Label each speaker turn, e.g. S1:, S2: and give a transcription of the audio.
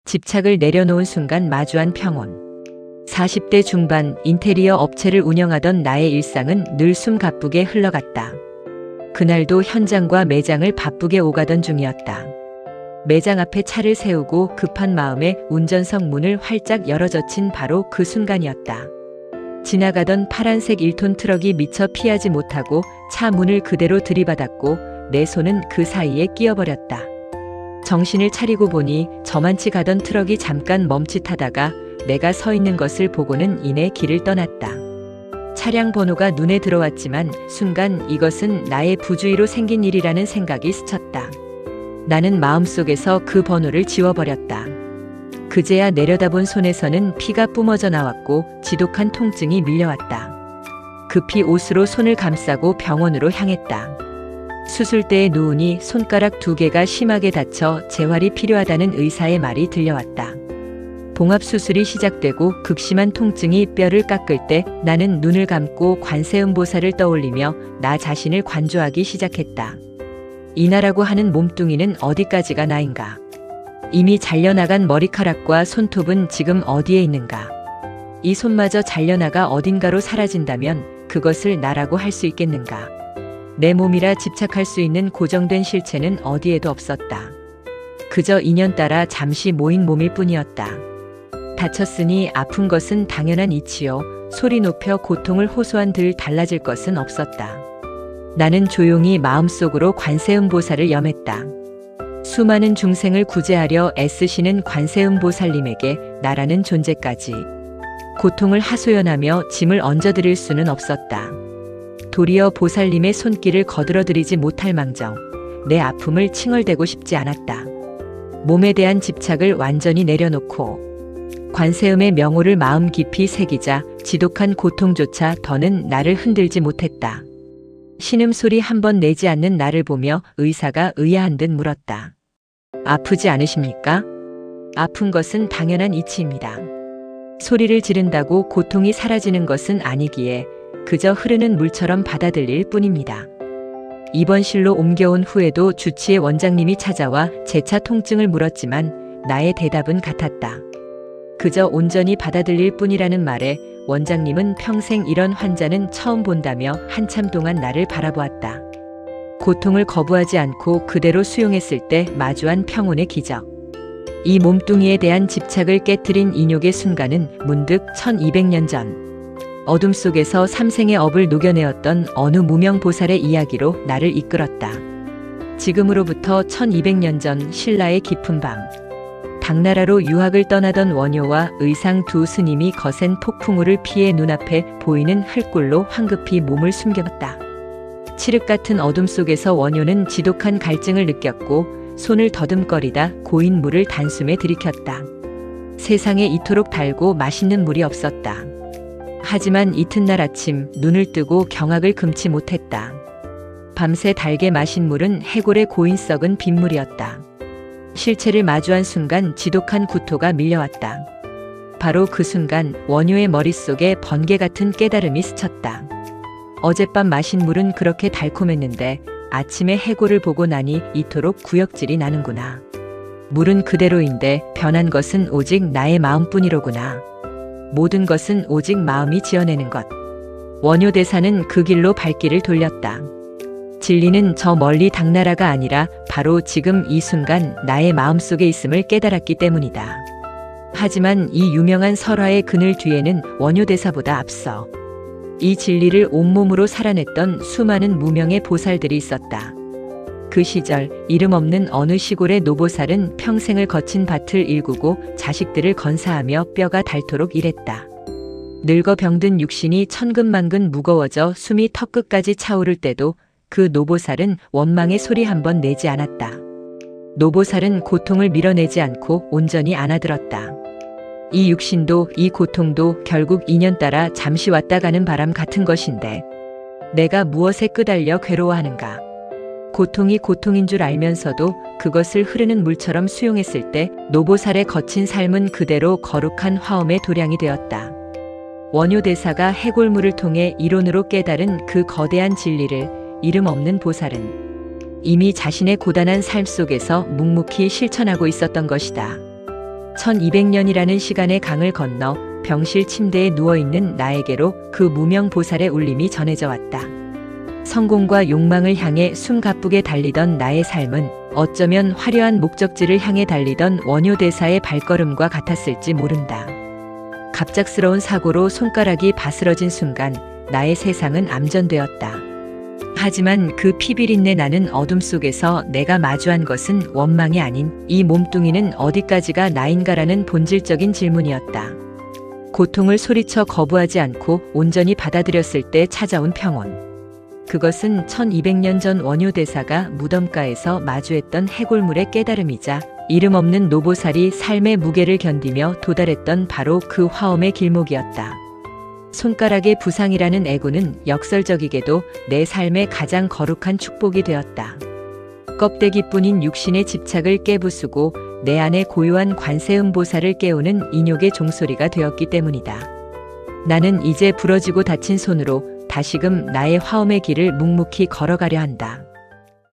S1: 집착을 내려놓은 순간 마주한 평온. 40대 중반 인테리어 업체를 운영하던 나의 일상은 늘 숨가쁘게 흘러갔다. 그날도 현장과 매장을 바쁘게 오가던 중이었다. 매장 앞에 차를 세우고 급한 마음에 운전석 문을 활짝 열어젖힌 바로 그 순간이었다. 지나가던 파란색 1톤 트럭이 미처 피하지 못하고 차 문을 그대로 들이받았고 내 손은 그 사이에 끼어버렸다. 정신을 차리고 보니 저만치 가던 트럭이 잠깐 멈칫하다가 내가 서 있는 것을 보고는 이내 길을 떠났다. 차량 번호가 눈에 들어왔지만 순간 이것은 나의 부주의로 생긴 일이라는 생각이 스쳤다. 나는 마음속에서 그 번호를 지워버렸다. 그제야 내려다본 손에서는 피가 뿜어져 나왔고 지독한 통증이 밀려왔다. 급히 옷으로 손을 감싸고 병원으로 향했다. 수술대에 누우니 손가락 2개가 심하게 다쳐 재활이 필요하다는 의사의 말이 들려왔다. 봉합수술이 시작되고 극심한 통증이 뼈를 깎을 때 나는 눈을 감고 관세음보살을 떠올리며 나 자신을 관조하기 시작했다. 이나라고 하는 몸뚱이는 어디까지가 나인가? 이미 잘려나간 머리카락과 손톱은 지금 어디에 있는가? 이 손마저 잘려나가 어딘가로 사라진다면 그것을 나라고 할 수 있겠는가? 내 몸이라 집착할 수 있는 고정된 실체는 어디에도 없었다. 그저 인연 따라 잠시 모인 몸일 뿐이었다. 다쳤으니 아픈 것은 당연한 이치요. 소리 높여 고통을 호소한들 달라질 것은 없었다. 나는 조용히 마음속으로 관세음보살을 염했다. 수많은 중생을 구제하려 애쓰시는 관세음보살님에게 나라는 존재까지 고통을 하소연하며 짐을 얹어드릴 수는 없었다. 도리어 보살님의 손길을 거들어드리지 못할 망정 내 아픔을 칭얼대고 싶지 않았다. 몸에 대한 집착을 완전히 내려놓고 관세음의 명호를 마음 깊이 새기자 지독한 고통조차 더는 나를 흔들지 못했다. 신음소리 한 번 내지 않는 나를 보며 의사가 의아한 듯 물었다. 아프지 않으십니까? 아픈 것은 당연한 이치입니다. 소리를 지른다고 고통이 사라지는 것은 아니기에 그저 흐르는 물처럼 받아들일 뿐입니다. 입원실로 옮겨온 후에도 주치의 원장님이 찾아와 재차 통증을 물었지만 나의 대답은 같았다. 그저 온전히 받아들일 뿐이라는 말에 원장님은 평생 이런 환자는 처음 본다며 한참 동안 나를 바라보았다. 고통을 거부하지 않고 그대로 수용했을 때 마주한 평온의 기적. 이 몸뚱이에 대한 집착을 깨트린 인욕의 순간은 문득 1200년 전 어둠 속에서 삼생의 업을 녹여내었던 어느 무명 보살의 이야기로 나를 이끌었다. 지금으로부터 1200년 전 신라의 깊은 밤 당나라로 유학을 떠나던 원효와 의상 2 스님이 거센 폭풍우를 피해 눈앞에 보이는 흙굴로 황급히 몸을 숨겼다. 칠흑 같은 어둠 속에서 원효는 지독한 갈증을 느꼈고 손을 더듬거리다 고인 물을 단숨에 들이켰다. 세상에 이토록 달고 맛있는 물이 없었다. 하지만 이튿날 아침 눈을 뜨고 경악을 금치 못했다. 밤새 달게 마신 물은 해골의 고인 썩은 빗물이었다. 실체를 마주한 순간 지독한 구토가 밀려왔다. 바로 그 순간 원효의 머릿속에 번개 같은 깨달음이 스쳤다. 어젯밤 마신 물은 그렇게 달콤했는데 아침에 해골을 보고 나니 이토록 구역질이 나는구나. 물은 그대로인데 변한 것은 오직 나의 마음뿐이로구나. 모든 것은 오직 마음이 지어내는 것. 원효 대사는 그 길로 발길을 돌렸다. 진리는 저 멀리 당나라가 아니라 바로 지금 이 순간 나의 마음속에 있음을 깨달았기 때문이다. 하지만 이 유명한 설화의 그늘 뒤에는 원효 대사보다 앞서 이 진리를 온몸으로 살아냈던 수많은 무명의 보살들이 있었다. 그 시절 이름 없는 어느 시골의 노보살은 평생을 거친 밭을 일구고 자식들을 건사하며 뼈가 닳도록 일했다. 늙어 병든 육신이 천근만근 무거워져 숨이 턱끝까지 차오를 때도 그 노보살은 원망의 소리 한 번 내지 않았다. 노보살은 고통을 밀어내지 않고 온전히 안아들었다. 이 육신도 이 고통도 결국 인연 따라 잠시 왔다 가는 바람 같은 것인데 내가 무엇에 끄달려 괴로워하는가. 고통이 고통인 줄 알면서도 그것을 흐르는 물처럼 수용했을 때 노보살의 거친 삶은 그대로 거룩한 화엄의 도량이 되었다. 원효 대사가 해골물을 통해 이론으로 깨달은 그 거대한 진리를 이름 없는 보살은 이미 자신의 고단한 삶 속에서 묵묵히 실천하고 있었던 것이다. 1200년이라는 시간의 강을 건너 병실 침대에 누워있는 나에게로 그 무명 보살의 울림이 전해져 왔다. 성공과 욕망을 향해 숨가쁘게 달리던 나의 삶은 어쩌면 화려한 목적지를 향해 달리던 원효대사의 발걸음과 같았을지 모른다. 갑작스러운 사고로 손가락이 바스러진 순간 나의 세상은 암전되었다. 하지만 그 피비린내 나는 어둠 속에서 내가 마주한 것은 원망이 아닌 이 몸뚱이는 어디까지가 나인가라는 본질적인 질문이었다. 고통을 소리쳐 거부하지 않고 온전히 받아들였을 때 찾아온 평온. 그것은 1200년 전 원효대사가 무덤가에서 마주했던 해골물의 깨달음이자 이름 없는 노보살이 삶의 무게를 견디며 도달했던 바로 그 화엄의 길목이었다. 손가락의 부상이라는 애고는 역설적이게도 내 삶의 가장 거룩한 축복이 되었다. 껍데기뿐인 육신의 집착을 깨부수고 내 안에 고요한 관세음보살을 깨우는 인욕의 종소리가 되었기 때문이다. 나는 이제 부러지고 다친 손으로 다시금 나의 화엄의 길을 묵묵히 걸어가려 한다.